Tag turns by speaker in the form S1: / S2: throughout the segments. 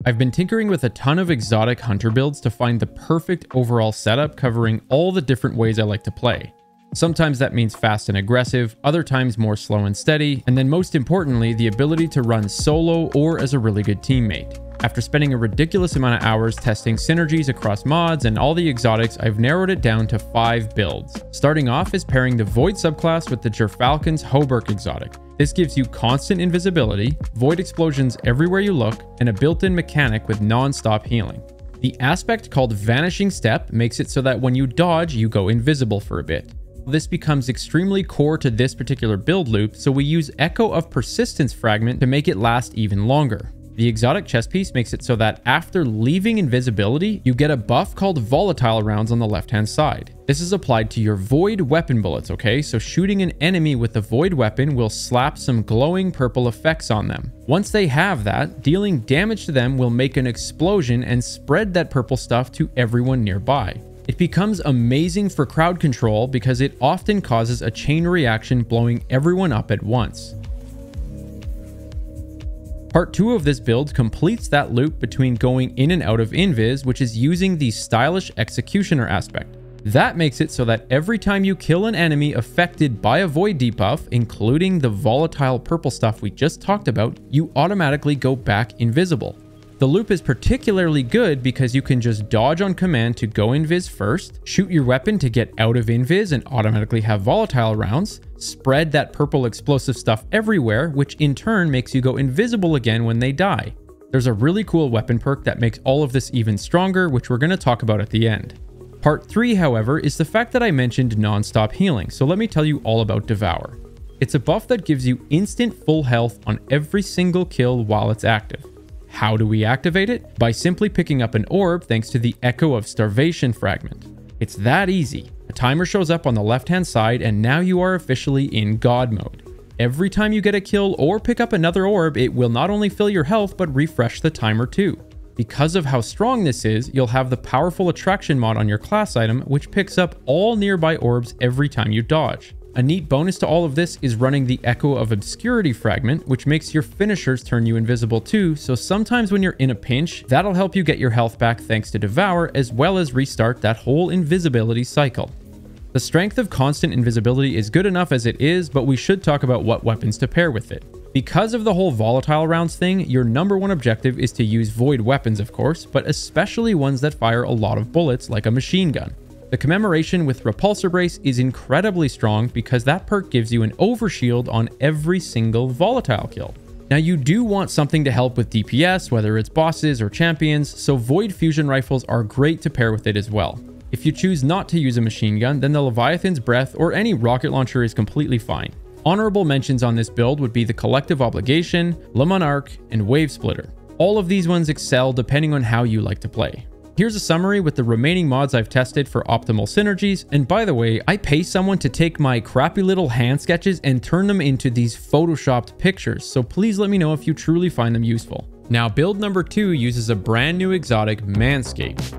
S1: I've been tinkering with a ton of exotic hunter builds to find the perfect overall setup covering all the different ways I like to play. Sometimes that means fast and aggressive, other times more slow and steady, and then most importantly, the ability to run solo or as a really good teammate. After spending a ridiculous amount of hours testing synergies across mods and all the exotics, I've narrowed it down to 5 builds. Starting off is pairing the Void subclass with the Gyrfalcon's Hoberk exotic. This gives you constant invisibility, void explosions everywhere you look, and a built-in mechanic with non-stop healing. The aspect called Vanishing Step makes it so that when you dodge, you go invisible for a bit. This becomes extremely core to this particular build loop, so we use Echo of Persistence Fragment to make it last even longer. The exotic chest piece makes it so that after leaving invisibility, you get a buff called Volatile Rounds on the left-hand side. This is applied to your Void weapon bullets, okay? So shooting an enemy with the Void weapon will slap some glowing purple effects on them. Once they have that, dealing damage to them will make an explosion and spread that purple stuff to everyone nearby. It becomes amazing for crowd control because it often causes a chain reaction blowing everyone up at once. Part 2 of this build completes that loop between going in and out of invis, which is using the stylish executioner aspect. That makes it so that every time you kill an enemy affected by a void debuff, including the volatile purple stuff we just talked about, you automatically go back invisible. The loop is particularly good because you can just dodge on command to go invis first, shoot your weapon to get out of invis and automatically have volatile rounds, spread that purple explosive stuff everywhere, which in turn makes you go invisible again when they die. There's a really cool weapon perk that makes all of this even stronger, which we're going to talk about at the end. Part 3, however, is the fact that I mentioned non-stop healing, so let me tell you all about Devour. It's a buff that gives you instant full health on every single kill while it's active. How do we activate it? By simply picking up an orb thanks to the Echo of Starvation fragment. It's that easy. A timer shows up on the left-hand side and now you are officially in God mode. Every time you get a kill or pick up another orb, it will not only fill your health but refresh the timer too. Because of how strong this is, you'll have the powerful attraction mod on your class item, which picks up all nearby orbs every time you dodge. A neat bonus to all of this is running the Echo of Obscurity fragment, which makes your finishers turn you invisible too, so sometimes when you're in a pinch, that'll help you get your health back thanks to Devour, as well as restart that whole invisibility cycle. The strength of constant invisibility is good enough as it is, but we should talk about what weapons to pair with it. Because of the whole volatile rounds thing, your #1 objective is to use void weapons, of course, but especially ones that fire a lot of bullets like a machine gun. The Commemoration with Repulsor Brace is incredibly strong because that perk gives you an overshield on every single volatile kill. Now you do want something to help with DPS, whether it's bosses or champions, so Void Fusion Rifles are great to pair with it as well. If you choose not to use a machine gun, then the Leviathan's Breath or any rocket launcher is completely fine. Honorable mentions on this build would be the Collective Obligation, Le Monarch, and Wave Splitter. All of these ones excel depending on how you like to play. Here's a summary with the remaining mods I've tested for optimal synergies, and by the way, I pay someone to take my crappy little hand sketches and turn them into these photoshopped pictures, so please let me know if you truly find them useful. Now build number 2 uses a brand new exotic, Manscaped.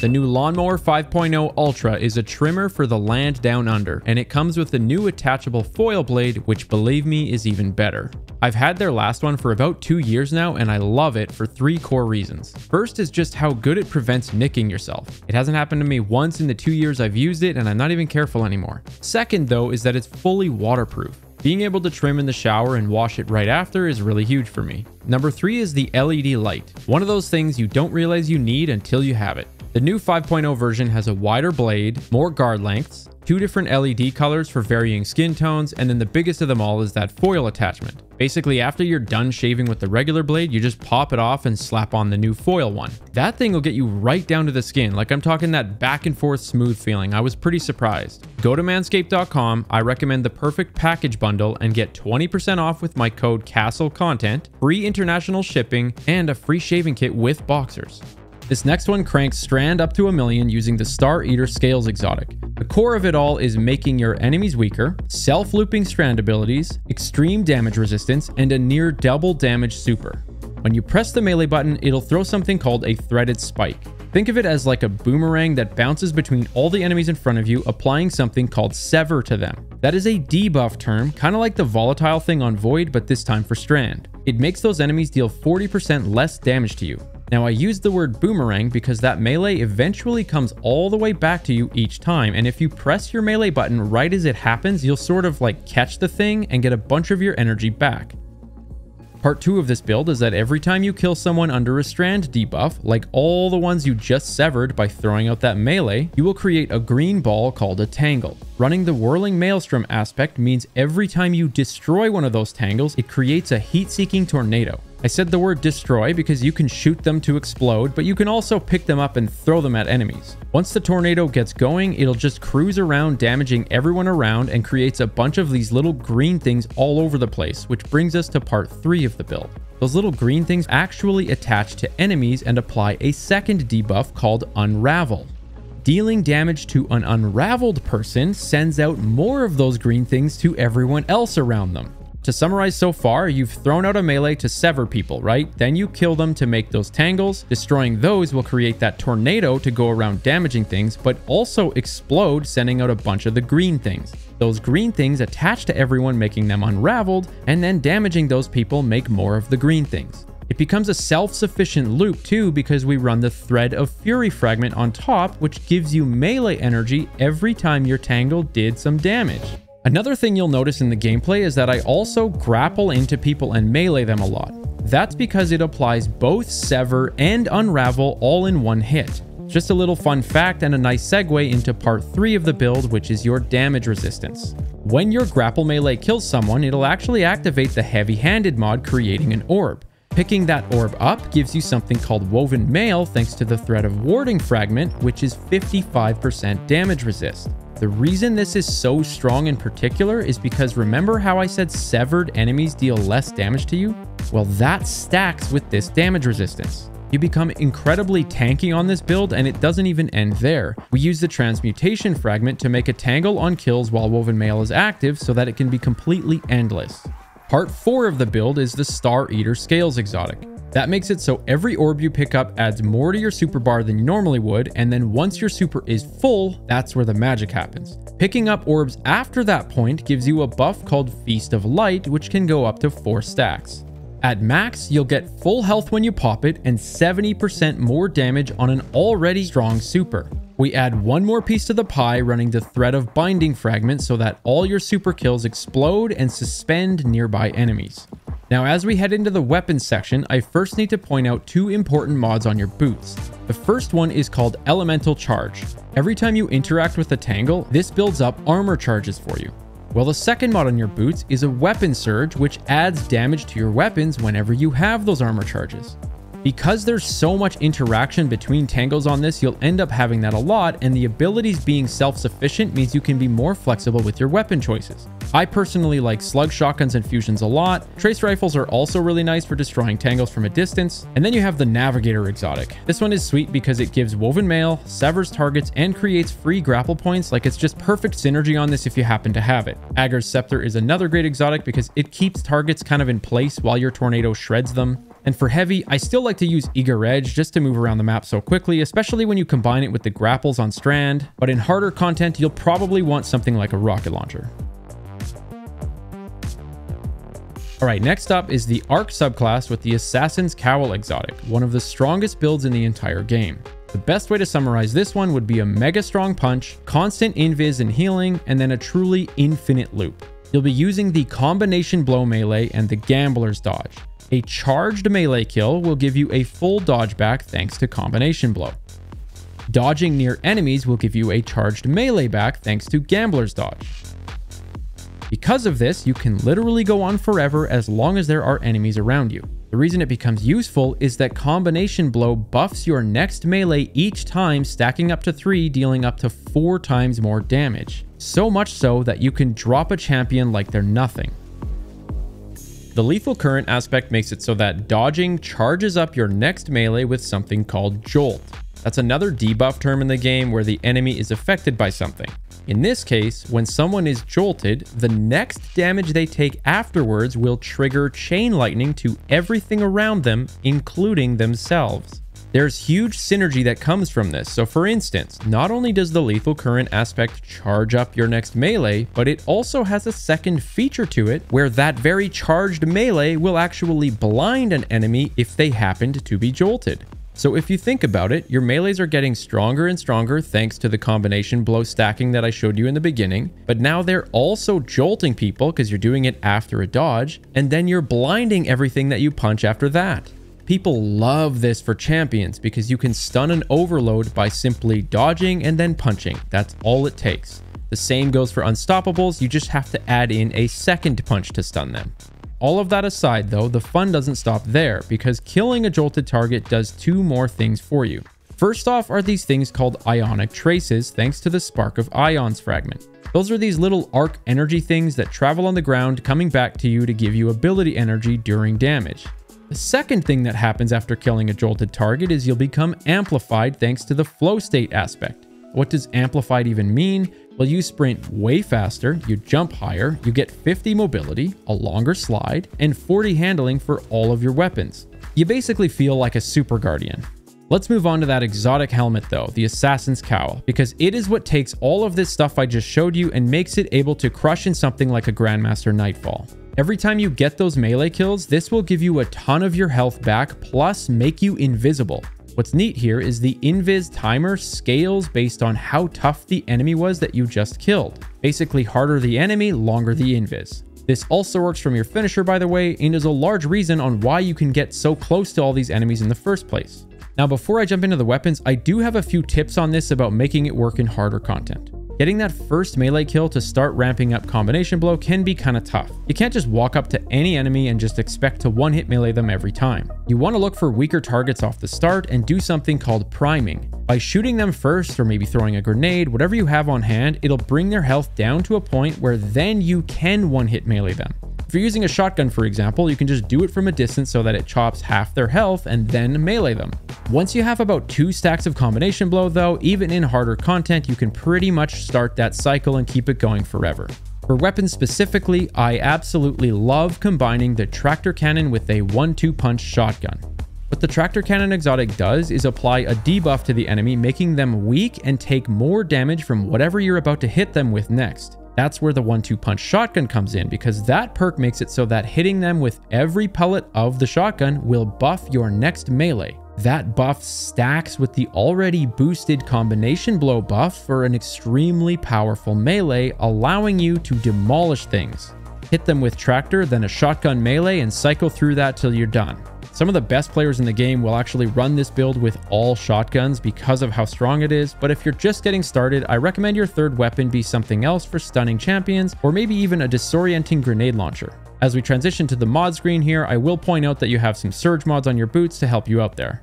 S1: The new Lawnmower 5.0 Ultra is a trimmer for the land down under, and it comes with a new attachable foil blade, which believe me is even better. I've had their last one for about 2 years now, and I love it for 3 core reasons. First is just how good it prevents nicking yourself. It hasn't happened to me once in the 2 years I've used it, and I'm not even careful anymore. Second though is that it's fully waterproof. Being able to trim in the shower and wash it right after is really huge for me. Number 3 is the LED light. One of those things you don't realize you need until you have it. The new 5.0 version has a wider blade, more guard lengths, 2 different LED colors for varying skin tones, and then the biggest of them all is that foil attachment. Basically, after you're done shaving with the regular blade, you just pop it off and slap on the new foil one. That thing will get you right down to the skin, like I'm talking that back and forth smooth feeling. I was pretty surprised. Go to manscaped.com, I recommend the perfect package bundle and get 20% off with my code CASTLECONTENT, free international shipping, and a free shaving kit with boxers. This next one cranks Strand up to 1,000,000 using the Stareater Scales exotic. The core of it all is making your enemies weaker, self-looping Strand abilities, extreme damage resistance, and a near double damage super. When you press the melee button, it'll throw something called a threaded spike. Think of it as like a boomerang that bounces between all the enemies in front of you, applying something called Sever to them. That is a debuff term, kind of like the volatile thing on Void, but this time for Strand. It makes those enemies deal 40% less damage to you. Now, I used the word boomerang because that melee eventually comes all the way back to you each time, and if you press your melee button right as it happens, you'll sort of like catch the thing and get a bunch of your energy back. Part 2 of this build is that every time you kill someone under a Strand debuff, like all the ones you just severed by throwing out that melee, you will create a green ball called a tangle. Running the whirling maelstrom aspect means every time you destroy one of those tangles, it creates a heat-seeking tornado. I said the word destroy because you can shoot them to explode, but you can also pick them up and throw them at enemies. Once the tornado gets going, it'll just cruise around, damaging everyone around, and creates a bunch of these little green things all over the place, which brings us to part 3 of the build. Those little green things actually attach to enemies and apply a second debuff called Unravel. Dealing damage to an unraveled person sends out more of those green things to everyone else around them. To summarize so far, you've thrown out a melee to sever people, right? Then you kill them to make those tangles. Destroying those will create that tornado to go around damaging things, but also explode, sending out a bunch of the green things. Those green things attach to everyone, making them unraveled, and then damaging those people make more of the green things. It becomes a self-sufficient loop too, because we run the Thread of Fury fragment on top, which gives you melee energy every time your tangle did some damage. Another thing you'll notice in the gameplay is that I also grapple into people and melee them a lot. That's because it applies both Sever and Unravel all in one hit. Just a little fun fact and a nice segue into part 3 of the build, which is your damage resistance. When your grapple melee kills someone, it'll actually activate the heavy-handed mod, creating an orb. Picking that orb up gives you something called Woven Mail thanks to the Thread of Warding fragment, which is 55% damage resist. The reason this is so strong in particular is because remember how I said severed enemies deal less damage to you? Well, that stacks with this damage resistance. You become incredibly tanky on this build, and it doesn't even end there. We use the transmutation fragment to make a tangle on kills while Woven Mail is active so that it can be completely endless. Part 4 of the build is the Stareater Scales exotic. That makes it so every orb you pick up adds more to your super bar than you normally would, and then once your super is full, that's where the magic happens. Picking up orbs after that point gives you a buff called Feast of Light, which can go up to 4 stacks. At max, you'll get full health when you pop it and 70% more damage on an already strong super. We add one more piece to the pie, running the Thread of Binding fragment so that all your super kills explode and suspend nearby enemies. Now, as we head into the weapons section, I first need to point out 2 important mods on your boots. The first one is called Elemental Charge. Every time you interact with a tangle, this builds up armor charges for you. Well, the second mod on your boots is a Weapon Surge, which adds damage to your weapons whenever you have those armor charges. Because there's so much interaction between tangles on this, you'll end up having that a lot, and the abilities being self-sufficient means you can be more flexible with your weapon choices. I personally like slug shotguns and fusions a lot. Trace rifles are also really nice for destroying tangles from a distance. And then you have the Navigator exotic. This one is sweet because it gives Woven Mail, severs targets, and creates free grapple points. Like, it's just perfect synergy on this if you happen to have it. Agar's Scepter is another great exotic because it keeps targets kind of in place while your tornado shreds them. And for heavy, I still like to use Eager Edge just to move around the map so quickly, especially when you combine it with the grapples on Strand. But in harder content, you'll probably want something like a rocket launcher. Alright, next up is the Arc subclass with the Assassin's Cowl exotic, one of the strongest builds in the entire game. The best way to summarize this one would be a mega strong punch, constant invis and healing, and then a truly infinite loop. You'll be using the Combination Blow melee and the Gambler's Dodge. A charged melee kill will give you a full dodge back thanks to Combination Blow. Dodging near enemies will give you a charged melee back thanks to Gambler's Dodge. Because of this, you can literally go on forever as long as there are enemies around you. The reason it becomes useful is that Combination Blow buffs your next melee each time, stacking up to 3, dealing up to 4 times more damage. So much so that you can drop a champion like they're nothing. The lethal current aspect makes it so that dodging charges up your next melee with something called Jolt. That's another debuff term in the game where the enemy is affected by something. In this case, when someone is jolted, the next damage they take afterwards will trigger chain lightning to everything around them, including themselves. There's huge synergy that comes from this. So for instance, not only does the lethal current aspect charge up your next melee, but it also has a second feature to it where that very charged melee will actually blind an enemy if they happened to be jolted. So if you think about it, your melees are getting stronger and stronger thanks to the combination blow stacking that I showed you in the beginning, but now they're also jolting people because you're doing it after a dodge, and then you're blinding everything that you punch after that. People love this for champions because you can stun an overload by simply dodging and then punching. That's all it takes. The same goes for unstoppables, you just have to add in a second punch to stun them. All of that aside though, the fun doesn't stop there because killing a jolted target does two more things for you. First off are these things called ionic traces thanks to the Spark of Ions fragment. Those are these little arc energy things that travel on the ground coming back to you to give you ability energy during damage. The second thing that happens after killing a jolted target is you'll become amplified thanks to the flow state aspect. What does amplified even mean? Well, you sprint way faster, you jump higher, you get 50 mobility, a longer slide, and 40 handling for all of your weapons. You basically feel like a super guardian. Let's move on to that exotic helmet though, the Assassin's Cowl, because it is what takes all of this stuff I just showed you and makes it able to crush in something like a Grandmaster Nightfall. Every time you get those melee kills, this will give you a ton of your health back, plus make you invisible. What's neat here is the invis timer scales based on how tough the enemy was that you just killed. Basically, harder the enemy, longer the invis. This also works from your finisher, by the way, and is a large reason on why you can get so close to all these enemies in the first place. Now, before I jump into the weapons, I do have a few tips on this about making it work in harder content. Getting that first melee kill to start ramping up combination blow can be kind of tough. You can't just walk up to any enemy and just expect to one-hit melee them every time. You want to look for weaker targets off the start and do something called priming. By shooting them first or maybe throwing a grenade, whatever you have on hand, it'll bring their health down to a point where then you can one-hit melee them. If you're using a shotgun, for example, you can just do it from a distance so that it chops half their health and then melee them. Once you have about 2 stacks of combination blow though, even in harder content, you can pretty much start that cycle and keep it going forever. For weapons specifically, I absolutely love combining the tractor cannon with a 1-2 punch shotgun. What the tractor cannon exotic does is apply a debuff to the enemy, making them weak and take more damage from whatever you're about to hit them with next. That's where the 1-2 punch shotgun comes in, because that perk makes it so that hitting them with every pellet of the shotgun will buff your next melee. That buff stacks with the already boosted combination blow buff for an extremely powerful melee, allowing you to demolish things. Hit them with tractor, then a shotgun melee, and cycle through that till you're done. Some of the best players in the game will actually run this build with all shotguns because of how strong it is, but if you're just getting started, I recommend your third weapon be something else for stunning champions, or maybe even a disorienting grenade launcher. As we transition to the mod screen here, I will point out that you have some surge mods on your boots to help you out there.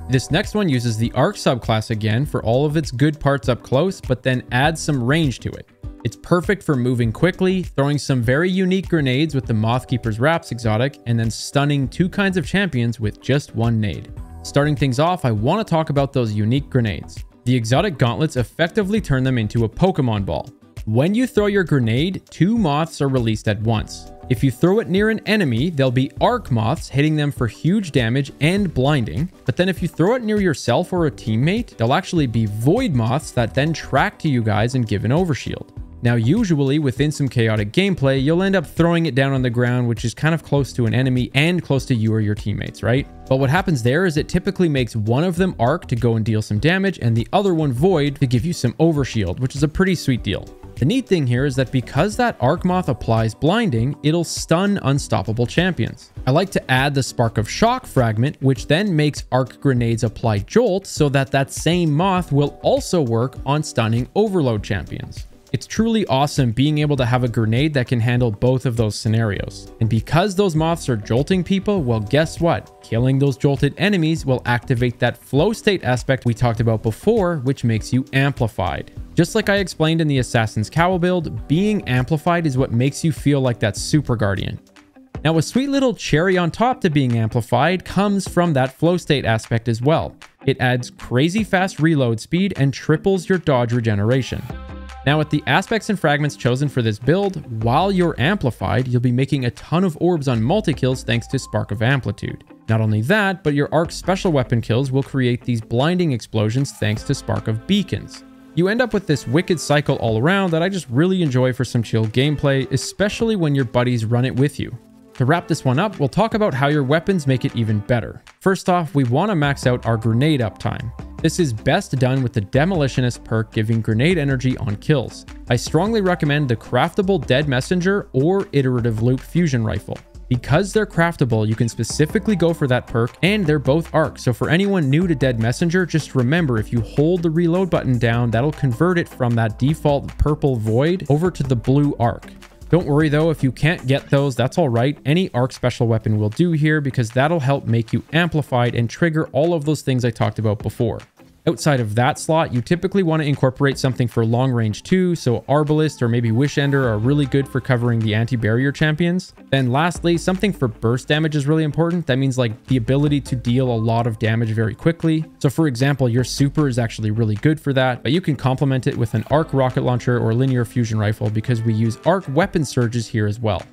S1: This next one uses the arc subclass again for all of its good parts up close, but then adds some range to it. It's perfect for moving quickly, throwing some very unique grenades with the Mothkeepers Wraps exotic, and then stunning 2 kinds of champions with just 1 nade. Starting things off, I want to talk about those unique grenades. The exotic gauntlets effectively turn them into a Pokemon ball. When you throw your grenade, 2 moths are released at once. If you throw it near an enemy, they'll be arc moths, hitting them for huge damage and blinding. But then if you throw it near yourself or a teammate, they'll actually be void moths that then track to you guys and give an overshield. Now, usually within some chaotic gameplay, you'll end up throwing it down on the ground, which is kind of close to an enemy and close to you or your teammates, right? But what happens there is it typically makes one of them arc to go and deal some damage and the other one void to give you some overshield, which is a pretty sweet deal. The neat thing here is that because that arc moth applies blinding, it'll stun unstoppable champions. I like to add the Spark of Shock fragment, which then makes arc grenades apply jolt so that that same moth will also work on stunning overload champions. It's truly awesome being able to have a grenade that can handle both of those scenarios. And because those moths are jolting people, well, guess what? Killing those jolted enemies will activate that flow state aspect we talked about before, which makes you amplified. Just like I explained in the Assassin's Cowl build, being amplified is what makes you feel like that super guardian. Now, a sweet little cherry on top to being amplified comes from that flow state aspect as well. It adds crazy fast reload speed and triples your dodge regeneration. Now, with the aspects and fragments chosen for this build, while you're amplified, you'll be making a ton of orbs on multi-kills thanks to Spark of Amplitude. Not only that, but your arc special weapon kills will create these blinding explosions thanks to Spark of Beacons. You end up with this wicked cycle all around that I just really enjoy for some chill gameplay, especially when your buddies run it with you. To wrap this one up, we'll talk about how your weapons make it even better. First off, we want to max out our grenade uptime. This is best done with the Demolitionist perk giving grenade energy on kills. I strongly recommend the craftable Dead Messenger or Iterative Loop Fusion Rifle. Because they're craftable, you can specifically go for that perk, and they're both arc, so for anyone new to Dead Messenger, just remember if you hold the reload button down, that'll convert it from that default purple void over to the blue arc. Don't worry though, if you can't get those, that's alright. Any arc special weapon will do here because that'll help make you amplified and trigger all of those things I talked about before. Outside of that slot, you typically want to incorporate something for long range too, so Arbalist or maybe Wishender are really good for covering the anti-barrier champions. Then lastly, something for burst damage is really important. That means like the ability to deal a lot of damage very quickly. So for example, your super is actually really good for that, but you can complement it with an arc rocket launcher or linear fusion rifle because we use arc weapon surges here as well.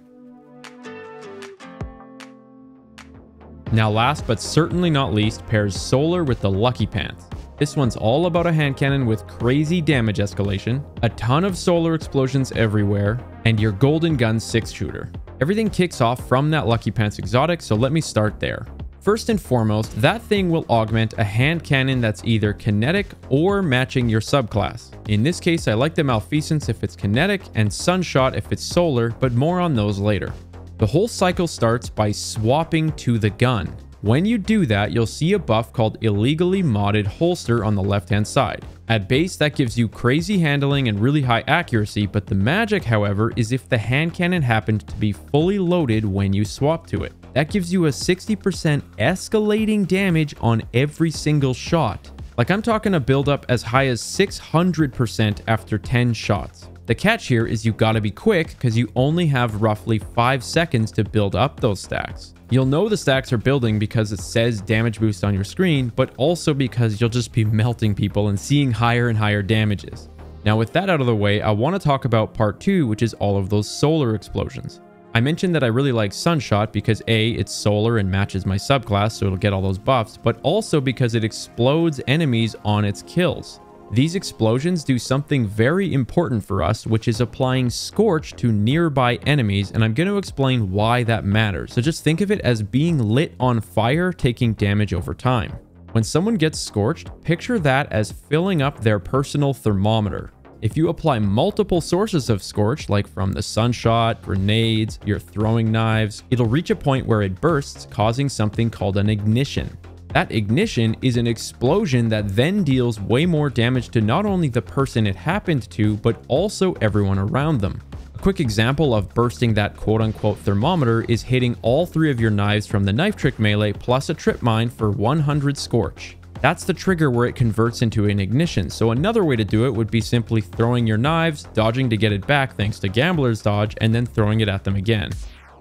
S1: Now last but certainly not least, pairs Solar with the Lucky Pants. This one's all about a hand cannon with crazy damage escalation, a ton of solar explosions everywhere, and your golden gun 6-shooter. Everything kicks off from that Lucky Pants exotic, so let me start there. First and foremost, that thing will augment a hand cannon that's either kinetic or matching your subclass. In this case, I like the Malfeasance if it's kinetic and Sunshot if it's solar, but more on those later. The whole cycle starts by swapping to the gun. When you do that, you'll see a buff called Illegally Modded Holster on the left-hand side. At base, that gives you crazy handling and really high accuracy, but the magic, however, is if the hand cannon happened to be fully loaded when you swap to it. That gives you a 60% escalating damage on every single shot. Like I'm talking a build-up as high as 600% after 10 shots. The catch here is you gotta be quick because you only have roughly 5 seconds to build up those stacks. You'll know the stacks are building because it says damage boost on your screen, but also because you'll just be melting people and seeing higher and higher damages. Now with that out of the way, I want to talk about part 2, which is all of those solar explosions. I mentioned that I really like Sunshot because A, it's solar and matches my subclass, so it'll get all those buffs, but also because it explodes enemies on its kills. These explosions do something very important for us, which is applying Scorch to nearby enemies, and I'm going to explain why that matters. So just think of it as being lit on fire, taking damage over time. When someone gets scorched, picture that as filling up their personal thermometer. If you apply multiple sources of Scorch, like from the Sunshot, grenades, your throwing knives, it'll reach a point where it bursts, causing something called an ignition. That ignition is an explosion that then deals way more damage to not only the person it happened to, but also everyone around them. A quick example of bursting that quote-unquote thermometer is hitting all 3 of your knives from the knife trick melee plus a trip mine for 100 Scorch. That's the trigger where it converts into an ignition, so another way to do it would be simply throwing your knives, dodging to get it back thanks to Gambler's Dodge, and then throwing it at them again.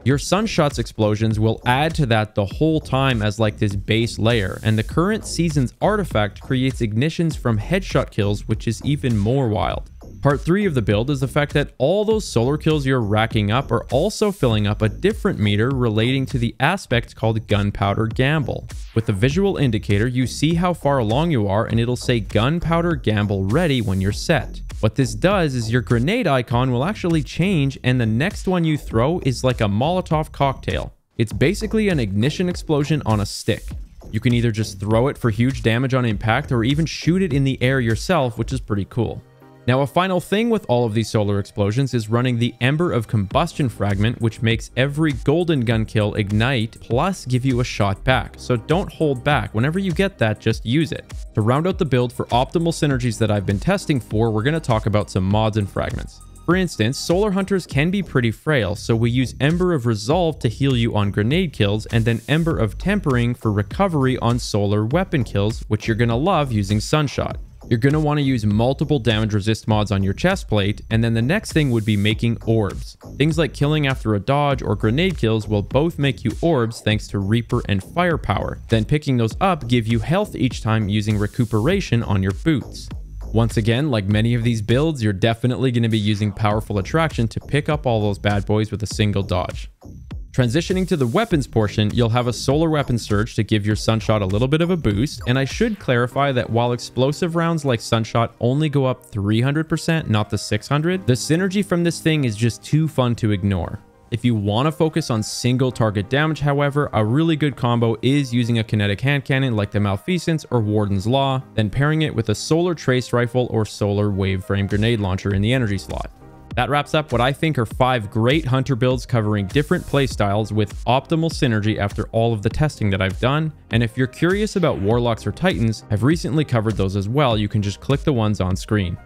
S1: Your Sunshot's explosions will add to that the whole time as like this base layer, and the current season's artifact creates ignitions from headshot kills, which is even more wild. Part 3 of the build is the fact that all those solar kills you're racking up are also filling up a different meter relating to the aspect called Gunpowder Gamble. With the visual indicator, you see how far along you are and it'll say Gunpowder Gamble ready when you're set. What this does is your grenade icon will actually change and the next one you throw is like a Molotov cocktail. It's basically an ignition explosion on a stick. You can either just throw it for huge damage on impact or even shoot it in the air yourself, which is pretty cool. Now, a final thing with all of these solar explosions is running the Ember of Combustion fragment, which makes every golden gun kill ignite plus give you a shot back. So don't hold back. Whenever you get that, just use it. To round out the build for optimal synergies that I've been testing for, we're going to talk about some mods and fragments. For instance, Solar Hunters can be pretty frail, so we use Ember of Resolve to heal you on grenade kills, and then Ember of Tempering for recovery on solar weapon kills, which you're going to love using Sunshot. You're going to want to use multiple damage resist mods on your chest plate, and then the next thing would be making orbs. Things like killing after a dodge or grenade kills will both make you orbs thanks to Reaper and Firepower. Then picking those up give you health each time using recuperation on your boots. Once again, like many of these builds, you're definitely going to be using Powerful Attraction to pick up all those bad boys with a single dodge. Transitioning to the weapons portion, you'll have a solar weapon surge to give your Sunshot a little bit of a boost, and I should clarify that while explosive rounds like Sunshot only go up 300%, not the 600, the synergy from this thing is just too fun to ignore. If you want to focus on single target damage, however, a really good combo is using a kinetic hand cannon like the Malfeasance or Warden's Law, then pairing it with a solar trace rifle or solar wave frame grenade launcher in the energy slot. That wraps up what I think are 5 great hunter builds covering different playstyles with optimal synergy after all of the testing that I've done. And if you're curious about warlocks or titans, I've recently covered those as well. You can just click the ones on screen.